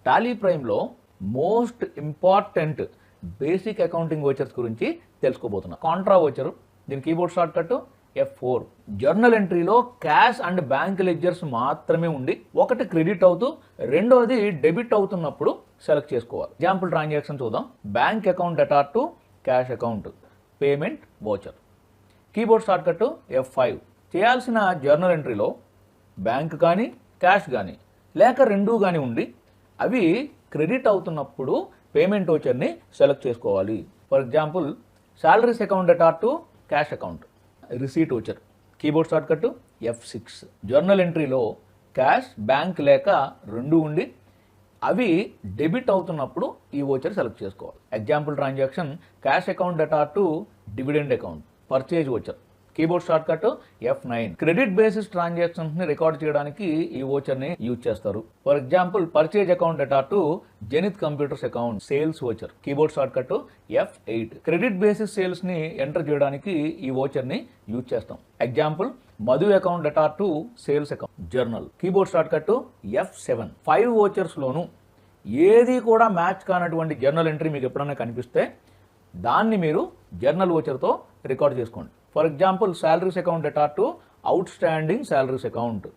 Tally ప్రైమ్లో most important basic accounting vouchers గురించి తెలుసుకోబోతున్నాం. కాంట్రా వోచరు, దీని keyboard shortcut F4. Journal ఎంట్రీలో క్యాష్ అండ్ బ్యాంక్ లెడ్జర్స్ మాత్రమే ఉండి ఒకటి క్రెడిట్ అవుతూ రెండోది డెబిట్ అవుతున్నప్పుడు సెలెక్ట్ చేసుకోవాలి. ఎగ్జాంపుల్ ట్రాన్సాక్షన్ చూద్దాం. Bank account debtor to cash account, payment voucher. Keyboard shortcut F5. చేయాల్సిన జర్నల్ ఎంట్రీలో బ్యాంక్ కానీ క్యాష్ కానీ లేక రెండూ కానీ ఉండి అవి క్రెడిట్ అవుతున్నప్పుడు పేమెంట్ వోచర్ని సెలెక్ట్ చేసుకోవాలి. For example salaries account debtor to cash account, receipt voucher. Keyboard shortcut F6. Journal ఎంట్రీలో క్యాష్ బ్యాంక్ లేక రెండు ఉండి అవి డెబిట్ అవుతున్నప్పుడు ఈ వోచర్ సెలెక్ట్ చేసుకోవాలి. Example transaction cash account debtor to dividend account, purchase voucher. Keyboard shortcut F9. Credit basis transactions ని record చేయడానికి ఈ వోచర్ ని యూజ్ చేస్తారు. For example purchase account debtor to Zenith computers account, sales voucher. Keyboard shortcut F8. Credit basis sales ని enter చేయడానికి ఈ voucher ని use చేస్తాం. Example Madhu account debtor to sales account, journal. Keyboard shortcut F7. 5 vouchers లోను ఏది కూడా match కానటువంటి journal entry మీకు ఎప్పుడైనా కనిపిస్తే దాన్ని మీరు జర్నల్ వోచర్తో రికార్డ్ చేసుకోండి. For example salaries account debtor to out standing salaries account.